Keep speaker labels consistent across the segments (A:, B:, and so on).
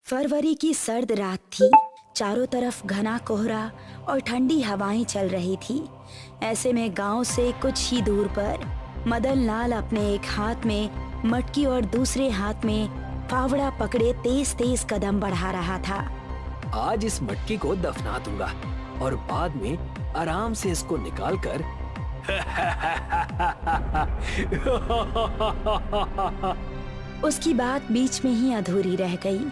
A: फरवरी की सर्द रात थी। चारों तरफ घना कोहरा और ठंडी हवाएं चल रही थी। ऐसे में गांव से कुछ ही दूर पर मदन लाल अपने एक हाथ में मटकी और दूसरे हाथ में फावड़ा पकड़े तेज तेज कदम बढ़ा रहा था।
B: आज इस मटकी को दफना दूंगा और बाद में आराम से इसको निकाल कर
A: उसकी बात बीच में ही अधूरी रह गई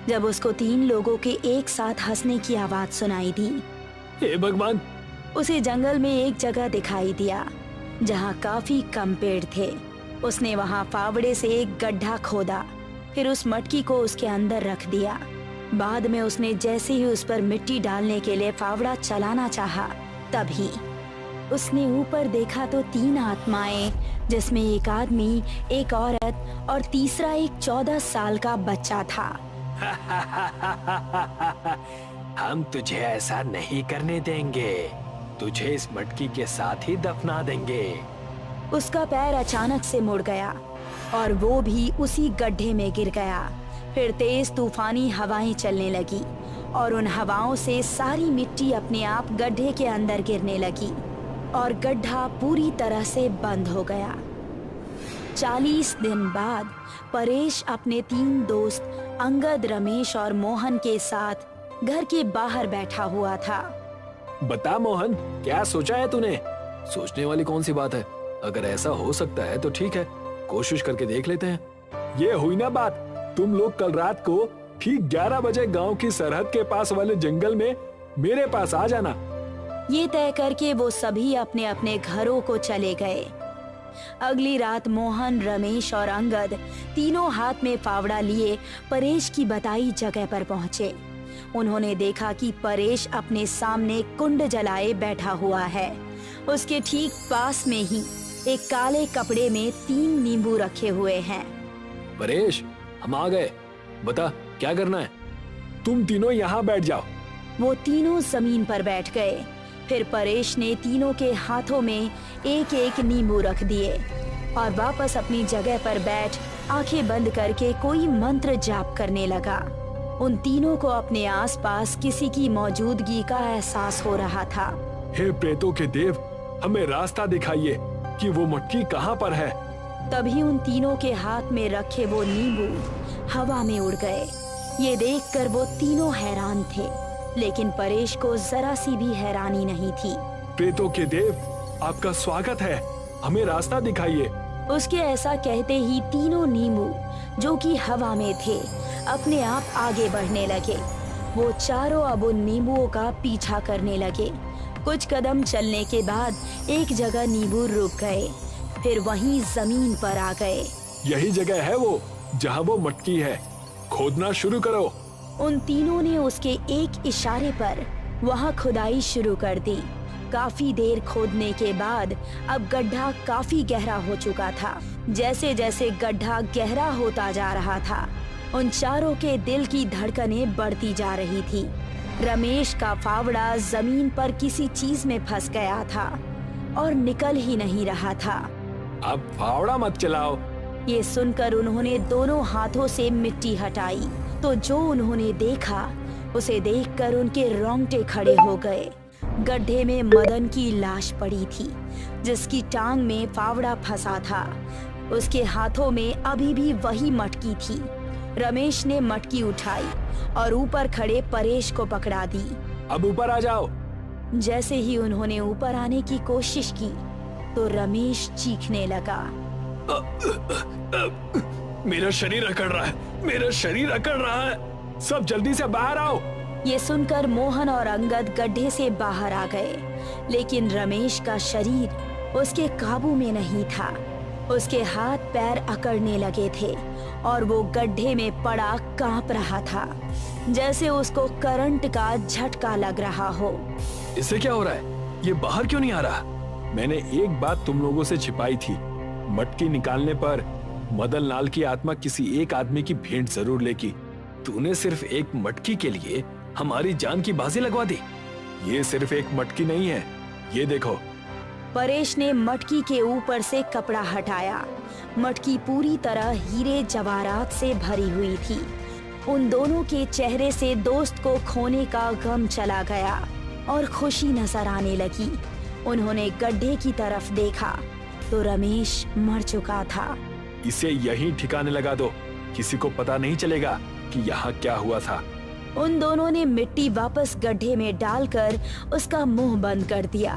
A: जब उसको तीन लोगों के एक साथ हंसने की आवाज सुनाई दी।
B: हे भगवान!
A: उसे जंगल में एक जगह दिखाई दिया जहाँ काफी कम पेड़ थे। उसने वहाँ फावड़े से एक गड्ढा खोदा, फिर उस मटकी को उसके अंदर रख दिया। बाद में उसने जैसे ही उस पर मिट्टी डालने के लिए फावड़ा चलाना चाहा, तभी उसने ऊपर देखा तो तीन आत्माएं, जिसमें एक आदमी, एक औरत और तीसरा एक 14 साल का बच्चा था।
B: हम तुझे ऐसा नहीं करने देंगे, तुझे इस मटकी के साथ ही दफना देंगे।
A: उसका पैर अचानक से मुड़ गया और वो भी उसी गड्ढे में गिर गया। फिर तेज तूफानी हवाएं चलने लगी और उन हवाओं से सारी मिट्टी अपने आप गड्ढे के अंदर गिरने लगी और गड्ढा पूरी तरह से बंद हो गया। 40 दिन बाद परेश अपने तीन दोस्त अंगद, रमेश और मोहन के साथ घर के बाहर बैठा हुआ था।
B: बता मोहन, क्या सोचा है तूने? सोचने वाली कौन सी बात है? अगर ऐसा हो सकता है तो ठीक है, कोशिश करके देख लेते हैं।
C: ये हुई ना बात, तुम लोग कल रात को ठीक 11 बजे गांव की सरहद के पास वाले जंगल में मेरे पास आ जाना।
A: ये तय करके वो सभी अपने अपने घरों को चले गए। अगली रात मोहन, रमेश और अंगद तीनों हाथ में फावड़ा लिए परेश की बताई जगह पर पहुंचे। उन्होंने देखा कि परेश अपने सामने कुंड जलाए बैठा हुआ है। उसके ठीक पास में ही एक काले कपड़े में 3 नींबू रखे हुए हैं।
B: परेश, हम आ गए, बता क्या करना है?
C: तुम तीनों यहाँ बैठ जाओ।
A: वो तीनों जमीन पर बैठ गए। फिर परेश ने तीनों के हाथों में एक एक नींबू रख दिए और वापस अपनी जगह पर बैठ आंखें बंद करके कोई मंत्र जाप करने लगा। उन तीनों को अपने आसपास किसी की मौजूदगी का एहसास हो रहा था।
C: हे प्रेतों के देव, हमें रास्ता दिखाइए कि वो मटकी कहाँ पर है।
A: तभी उन तीनों के हाथ में रखे वो नींबू हवा में उड़ गए। ये देखकर वो तीनों हैरान थे, लेकिन परेश को जरा सी भी हैरानी नहीं थी।
C: प्रेतों के देव, आपका स्वागत है, हमें रास्ता दिखाइए।
A: उसके ऐसा कहते ही तीनों नींबू, जो कि हवा में थे, अपने आप आगे बढ़ने लगे। वो चारों अब उन नींबुओं का पीछा करने लगे। कुछ कदम चलने के बाद एक जगह नींबू रुक गए, फिर वहीं जमीन पर आ गए।
C: यही जगह है वो जहाँ वो मटकी है, खोदना शुरू करो।
A: उन तीनों ने उसके एक इशारे पर वहां खुदाई शुरू कर दी। काफी देर खोदने के बाद अब गड्ढा काफी गहरा हो चुका था। जैसे जैसे गड्ढा गहरा होता जा रहा था, उन चारों के दिल की धड़कनें बढ़ती जा रही थी। रमेश का फावड़ा जमीन पर किसी चीज में फंस गया था और निकल ही नहीं रहा था।
C: अब फावड़ा मत चलाओ।
A: ये सुनकर उन्होंने दोनों हाथों से मिट्टी हटाई तो जो उन्होंने देखा, उसे देखकर उनके रोंगटे खड़े हो गए। गड्ढे में मदन की लाश पड़ी थी, जिसकी टांग में फावड़ा फंसा था। उसके हाथों में अभी भी वही मटकी थी। रमेश ने मटकी उठाई और ऊपर खड़े परेश को पकड़ा दी।
C: अब ऊपर आ जाओ।
A: जैसे ही उन्होंने ऊपर आने की कोशिश की तो रमेश चीखने लगा।
C: मेरा शरीर अकड़ रहा है, मेरा शरीर अकड़ रहा है, सब जल्दी से बाहर आओ।
A: ये सुनकर मोहन और अंगद गड्ढे से बाहर आ गए, लेकिन रमेश का शरीर उसके काबू में नहीं था। उसके हाथ पैर अकड़ने लगे थे और वो गड्ढे में पड़ा कांप रहा था, जैसे उसको करंट का झटका लग रहा हो।
C: इससे क्या हो रहा है? ये बाहर क्यों नहीं आ रहा? मैंने एक बात तुम लोगों से छिपाई थी। मटकी निकालने पर मदन लाल की आत्मा किसी एक आदमी की भेंट जरूर लेगी। तूने सिर्फ एक मटकी के लिए हमारी जान की बाजी लगवा दी। ये सिर्फ एक मटकी नहीं है, ये देखो।
A: परेश ने मटकी के ऊपर से कपड़ा हटाया। मटकी पूरी तरह हीरे जवाहरात से भरी हुई थी। उन दोनों के चेहरे से दोस्त को खोने का गम चला गया और खुशी नजर आने लगी। उन्होंने गड्ढे की तरफ देखा तो रमेश मर चुका था।
C: इसे यहीं ठिकाने लगा दो, किसी को पता नहीं चलेगा कि यहाँ क्या हुआ था।
A: उन दोनों ने मिट्टी वापस गड्ढे में डालकर उसका मुंह बंद कर दिया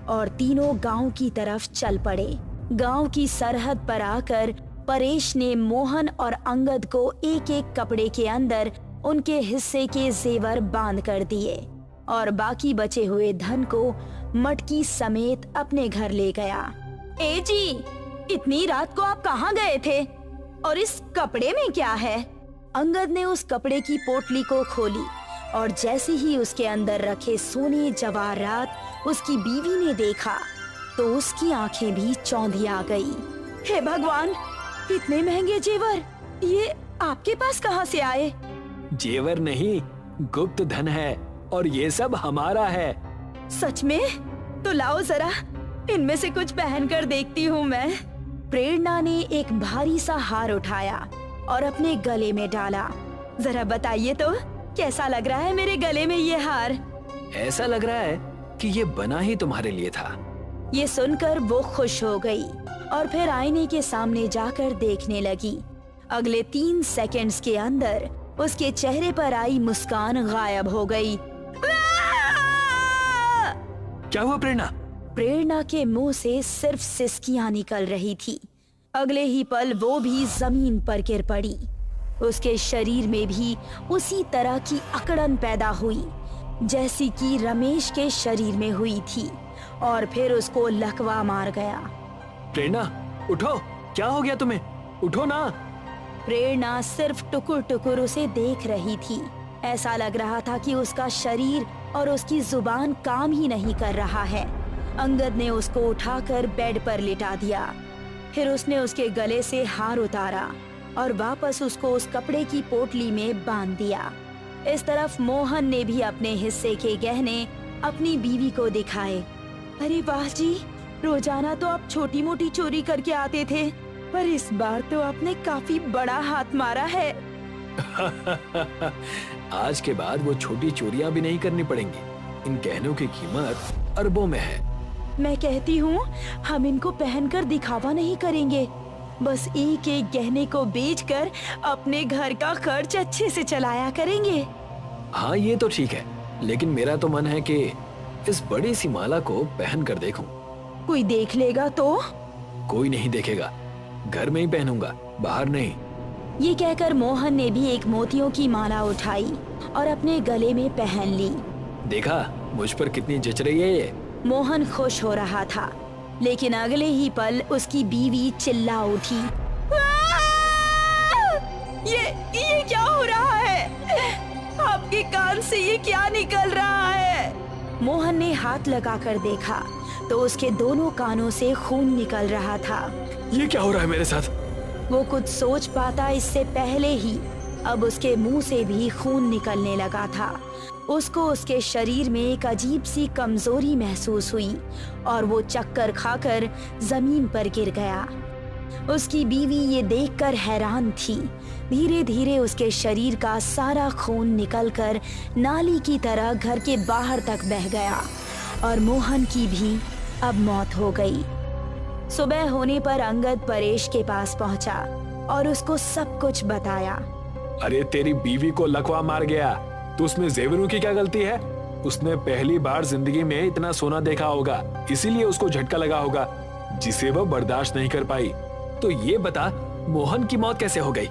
A: और तीनों गांव की तरफ चल पड़े। गांव की सरहद पर आकर परेश ने मोहन और अंगद को एक एक कपड़े के अंदर उनके हिस्से के जेवर बांध कर दिए और बाकी बचे हुए धन को मटकी समेत अपने घर ले गया। ए जी, इतनी रात को आप कहाँ गए थे और इस कपड़े में क्या है? अंगद ने उस कपड़े की पोटली को खोली और जैसे ही उसके अंदर रखे सोने जवाहरात उसकी बीवी ने देखा तो उसकी आंखें भी चौंधी आ गई। हे भगवान, इतने महंगे जेवर ये आपके पास कहाँ से आए?
C: जेवर नहीं, गुप्त धन है और ये सब हमारा है।
A: सच में? तो लाओ जरा, इनमें से कुछ पहन कर देखती हूँ मैं। प्रेरणा ने एक भारी सा हार उठाया और अपने गले में डाला। जरा बताइए तो कैसा लग रहा है मेरे गले में ये हार?
B: ऐसा लग रहा है कि ये बना ही तुम्हारे लिए था।
A: ये सुनकर वो खुश हो गई और फिर आईने के सामने जाकर देखने लगी। अगले 3 सेकंड्स के अंदर उसके चेहरे पर आई मुस्कान गायब हो गई।
C: क्या हुआ प्रेरणा?
A: प्रेरणा के मुंह से सिर्फ सिसकियां निकल रही थी। अगले ही पल वो भी जमीन पर गिर पड़ी। उसके शरीर में भी उसी तरह की अकड़न पैदा हुई जैसी कि रमेश के शरीर में हुई थी और फिर उसको लकवा मार गया।
C: प्रेरणा उठो, क्या हो गया तुम्हें? उठो ना।
A: प्रेरणा सिर्फ टुकुर टुकुर उसे देख रही थी। ऐसा लग रहा था कि उसका शरीर और उसकी जुबान काम ही नहीं कर रहा है। अंगद ने उसको उठाकर बेड पर लिटा दिया। फिर उसने उसके गले से हार उतारा और वापस उसको उस कपड़े की पोटली में बांध दिया। इस तरफ मोहन ने भी अपने हिस्से के गहने अपनी बीवी को दिखाए। अरे वाह जी, रोजाना तो आप छोटी मोटी चोरी करके आते थे, पर इस बार तो आपने काफी बड़ा हाथ मारा है।
B: आज के बाद वो छोटी चोरियां भी नहीं करनी पड़ेंगी। इन गहनों की कीमत अरबों में है।
A: मैं कहती हूँ हम इनको पहनकर दिखावा नहीं करेंगे, बस एक एक गहने को बेचकर अपने घर का खर्च अच्छे से चलाया करेंगे।
B: हाँ ये तो ठीक है, लेकिन मेरा तो मन है कि इस बड़ी सी माला को पहन कर देखूं।
A: कोई देख लेगा तो?
B: कोई नहीं देखेगा, घर में ही पहनूंगा, बाहर नहीं।
A: ये कहकर मोहन ने भी एक मोतियों की माला उठाई और अपने गले में पहन ली।
B: देखा मुझ पर कितनी जच रही है ये।
A: मोहन खुश हो रहा था, लेकिन अगले ही पल उसकी बीवी चिल्ला उठी। ये क्या हो रहा है? आपके कान से ये क्या निकल रहा है? मोहन ने हाथ लगाकर देखा तो उसके दोनों कानों से खून निकल रहा था।
C: ये क्या हो रहा है मेरे साथ?
A: वो कुछ सोच पाता इससे पहले ही अब उसके मुंह से भी खून निकलने लगा था। उसको उसके शरीर में एक अजीब सी कमजोरी महसूस हुई और वो चक्कर खाकर जमीन पर गिर गया। उसकी बीवी ये देखकर हैरान थी। धीरे धीरे उसके शरीर का सारा खून निकलकर नाली की तरह घर के बाहर तक बह गया और मोहन की भी अब मौत हो गई। सुबह होने पर अंगद परेश के पास पहुंचा और उसको सब कुछ बताया।
C: अरे तेरी बीवी को लकवा मार गया, तो उसमें जेवरों की क्या गलती है? उसने पहली बार जिंदगी में इतना सोना देखा होगा, इसीलिए उसको झटका लगा होगा जिसे वह बर्दाश्त नहीं कर पाई। तो ये बता, मोहन की मौत कैसे हो गई?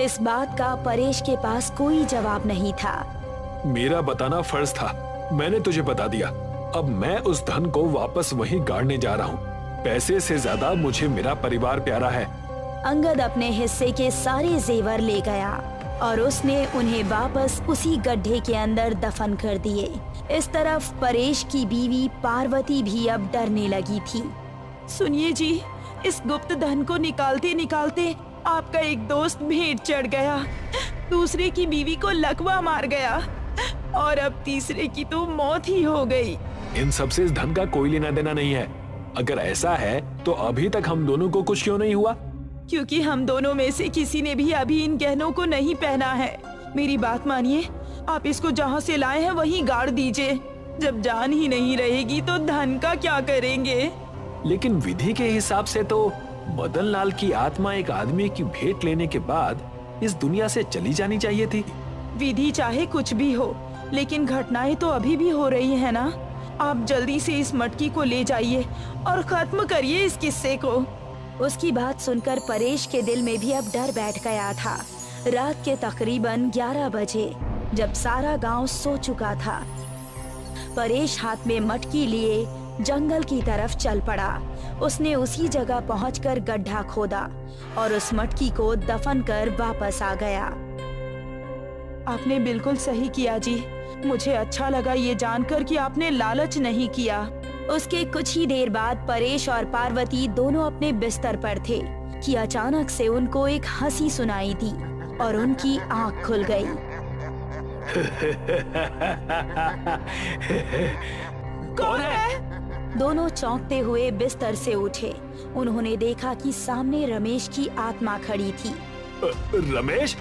A: इस बात का परेश के पास कोई जवाब नहीं था।
C: मेरा बताना फर्ज था, मैंने तुझे बता दिया। अब मैं उस धन को वापस वहीं गाड़ने जा रहा हूँ। पैसे से ज्यादा मुझे मेरा परिवार प्यारा है।
A: अंगद अपने हिस्से के सारे जेवर ले गया और उसने उन्हें वापस उसी गड्ढे के अंदर दफन कर दिए। इस तरफ परेश की बीवी पार्वती भी अब डरने लगी थी। सुनिए जी, इस गुप्त धन को निकालते निकालते आपका एक दोस्त भेंट चढ़ गया, दूसरे की बीवी को लकवा मार गया और अब तीसरे की तो मौत ही हो गई।
C: इन सबसे इस धन का कोई लेना देना नहीं है। अगर ऐसा है तो अभी तक हम दोनों को कुछ क्यों नहीं हुआ?
A: क्योंकि हम दोनों में से किसी ने भी अभी इन गहनों को नहीं पहना है।
D: मेरी बात मानिए, आप इसको जहाँ से लाए हैं वहीं गाड़ दीजिए। जब जान ही नहीं रहेगी तो धन का क्या करेंगे?
C: लेकिन विधि के हिसाब से तो मदन लाल की आत्मा एक आदमी की भेंट लेने के बाद इस दुनिया से चली जानी चाहिए थी।
D: विधि चाहे कुछ भी हो, लेकिन घटनाएं तो अभी भी हो रही है ना। आप जल्दी से इस मटकी को ले जाइए और खत्म करिए इस किस्से को।
A: उसकी बात सुनकर परेश के दिल में भी अब डर बैठ गया था। रात के तकरीबन 11 बजे जब सारा गांव सो चुका था, परेश हाथ में मटकी लिए जंगल की तरफ चल पड़ा। उसने उसी जगह पहुंचकर गड्ढा खोदा और उस मटकी को दफन कर वापस आ गया।
D: आपने बिल्कुल सही किया जी। मुझे अच्छा लगा ये जानकर कि आपने लालच नहीं किया।
A: उसके कुछ ही देर बाद परेश और पार्वती दोनों अपने बिस्तर पर थे कि अचानक से उनको एक हंसी सुनाई दी और उनकी आंख खुल गई।
D: कौन है?
A: दोनों चौंकते हुए बिस्तर से उठे। उन्होंने देखा कि सामने रमेश की आत्मा खड़ी थी।
C: रमेश,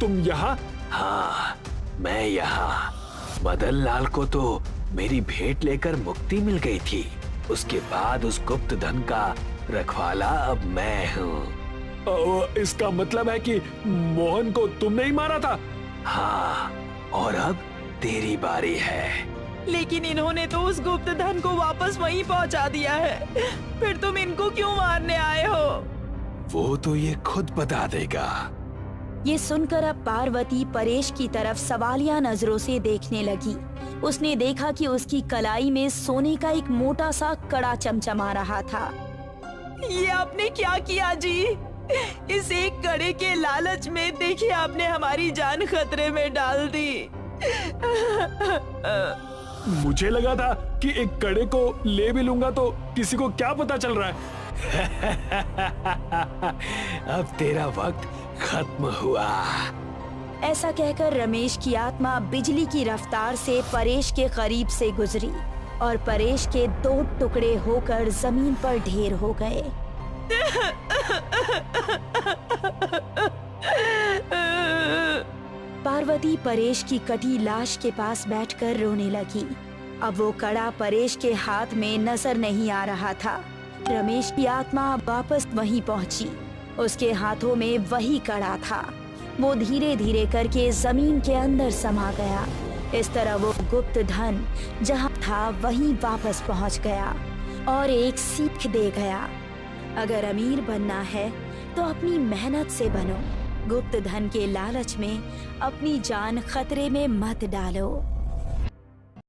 C: तुम यहाँ?
B: हाँ, मैं यहाँ। मदन लाल को तो मेरी भेंट लेकर मुक्ति मिल गई थी। उसके बाद उस गुप्त धन का रखवाला अब मैं हूँ।
C: इसका मतलब है कि मोहन को तुमने ही मारा था?
B: हाँ, और अब तेरी बारी है।
D: लेकिन इन्होंने तो उस गुप्त धन को वापस वहीं पहुंचा दिया है। फिर तुम इनको क्यों मारने आए हो?
C: वो तो ये खुद बता देगा।
A: ये सुनकर अब पार्वती परेश की तरफ सवालिया नजरों से देखने लगी। उसने देखा कि उसकी कलाई में सोने का एक मोटा सा कड़ा चमचमा रहा था।
D: ये आपने क्या किया जी? इस एक कड़े के लालच में देखिए आपने हमारी जान खतरे में डाल दी।
C: मुझे लगा था कि एक कड़े को ले भी लूंगा तो किसी को क्या पता चल रहा है।
B: अब तेरा वक्त खत्म हुआ।
A: ऐसा कहकर रमेश की आत्मा बिजली की रफ्तार से परेश के करीब से गुजरी और परेश के 2 टुकड़े होकर जमीन पर ढेर हो गए। पार्वती परेश की कटी लाश के पास बैठकर रोने लगी। अब वो कड़ा परेश के हाथ में नजर नहीं आ रहा था। रमेश की आत्मा वापस वहीं पहुंची। उसके हाथों में वही कड़ा था। वो धीरे धीरे करके जमीन के अंदर समा गया। इस तरह वो गुप्त धन जहाँ था वहीं वापस पहुंच गया और एक सीख दे गया। अगर अमीर बनना है तो अपनी मेहनत से बनो। गुप्त धन के लालच में अपनी जान खतरे में मत डालो।